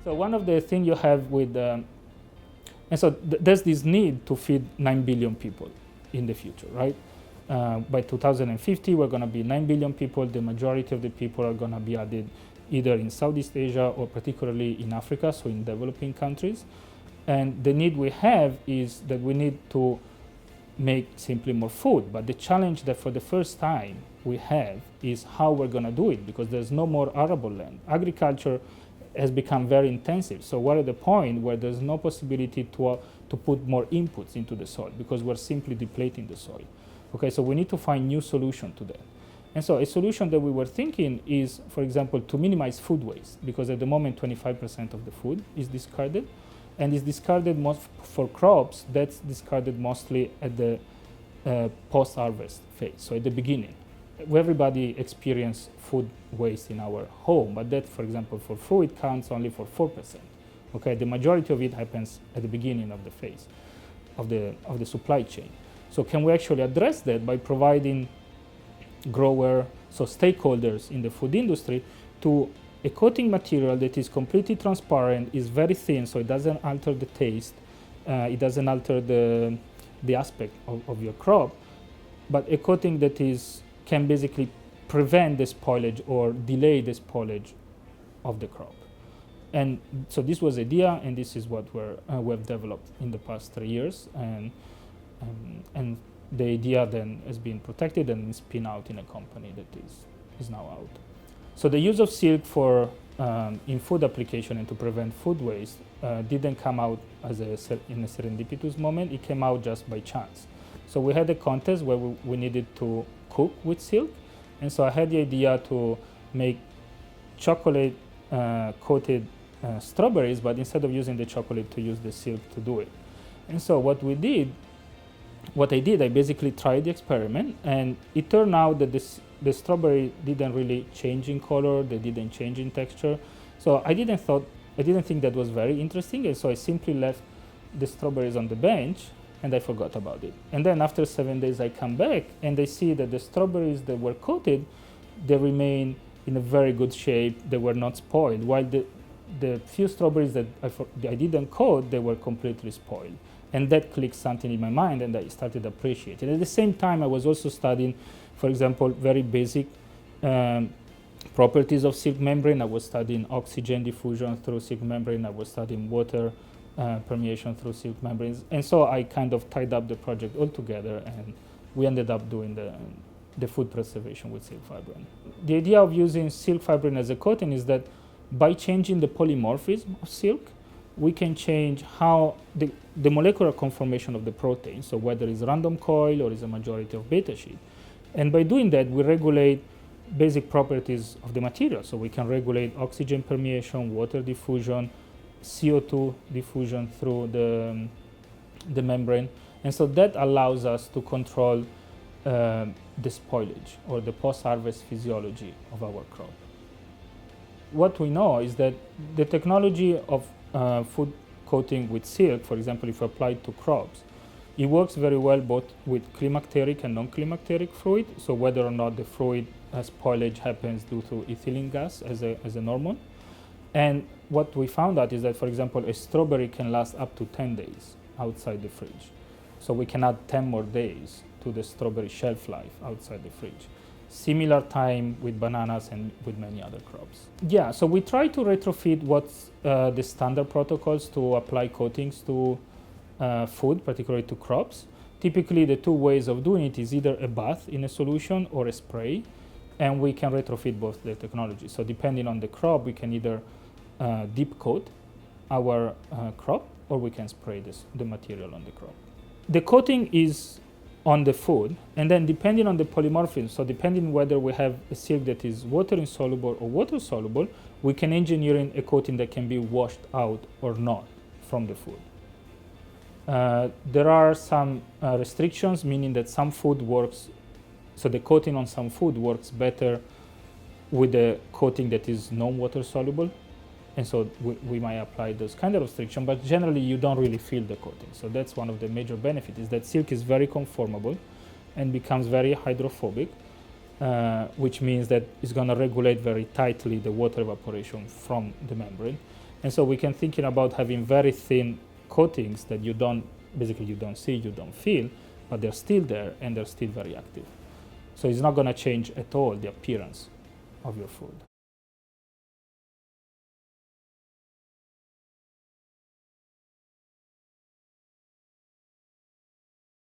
So one of the things you have with, and so there's this need to feed 9 billion people in the future, right? By 2050, we're going to be 9 billion people. The majority of the people are going to be added either in Southeast Asia or particularly in Africa, so in developing countries. And the need we have is that we need to make simply more food. But the challenge that for the first time we have is how we're going to do it, because there's no more arable land. Agriculture has become very intensive. So we're at the point where there's no possibility to put more inputs into the soil because we're simply depleting the soil. Okay, so we need to find new solution to that. And so a solution that we were thinking is, for example, to minimize food waste, because at the moment 25% of the food is discarded, and is discarded most for crops that's discarded mostly at the post-harvest phase, so at the beginning. Everybody experiences food waste in our home, but that, for example, for fruit counts only for 4%. Okay, the majority of it happens at the beginning of the phase of the supply chain. So can we actually address that by providing so stakeholders in the food industry, to a coating material that is completely transparent, is very thin, so it doesn't alter the taste, it doesn't alter the aspect of your crop, but a coating that can basically prevent the spoilage or delay the spoilage of the crop. And so this was the idea, and this is what we've developed in the past 3 years, and the idea then has been protected and spin out in a company that is now out. So the use of silk for in food application and to prevent food waste didn't come out in a serendipitous moment. It came out just by chance. So we had a contest where we needed to cook with silk, and so I had the idea to make chocolate coated strawberries, but instead of using the chocolate, to use the silk to do it. And so what I did, I basically tried the experiment, and it turned out that the strawberry didn't really change in color, they didn't change in texture. So I didn't think that was very interesting, and so I simply left the strawberries on the bench and I forgot about it. And then after 7 days I come back and I see that the strawberries that were coated, they remain in a very good shape, they were not spoiled, while the few strawberries that I didn't coat, they were completely spoiled. And that clicked something in my mind, and I started appreciating it. At the same time, I was also studying, for example, very basic properties of silk membrane. I was studying oxygen diffusion through silk membrane. I was studying water permeation through silk membranes. And so I kind of tied up the project all together, and we ended up doing the food preservation with silk fibrin. The idea of using silk fibrin as a coating is that by changing the polymorphism of silk, we can change how the molecular conformation of the protein, so whether it's random coil or is a majority of beta sheet. And by doing that, we regulate basic properties of the material. So we can regulate oxygen permeation, water diffusion, CO2 diffusion through the membrane. And so that allows us to control the spoilage or the post-harvest physiology of our crop. What we know is that the technology of food coating with silk, for example, if applied to crops, it works very well both with climacteric and non-climacteric fruit, so whether or not the fruit spoilage happens due to ethylene gas as a hormone. And what we found out is that, for example, a strawberry can last up to 10 days outside the fridge. So we can add 10 more days to the strawberry shelf life outside the fridge. Similar time with bananas and with many other crops. Yeah, so we try to retrofit what's the standard protocols to apply coatings to food, particularly to crops. Typically, the two ways of doing it is either a bath in a solution or a spray, and we can retrofit both the technologies. So depending on the crop, we can either deep coat our crop, or we can spray the material on the crop. The coating is on the food, and then depending on the polymorphism, so depending whether we have a silk that is water insoluble or water soluble, we can engineer in a coating that can be washed out or not from the food. There are some restrictions, meaning that some food works, so the coating on some food works better with a coating that is non-water soluble, and so we might apply those kind of restrictions, but generally you don't really feel the coating. So that's one of the major benefits, is that silk is very conformable and becomes very hydrophobic, which means that it's going to regulate very tightly the water evaporation from the membrane. And so we can thinking about having very thin coatings that you don't see, you don't feel, but they're still there and they're still very active. So it's not going to change at all the appearance of your food.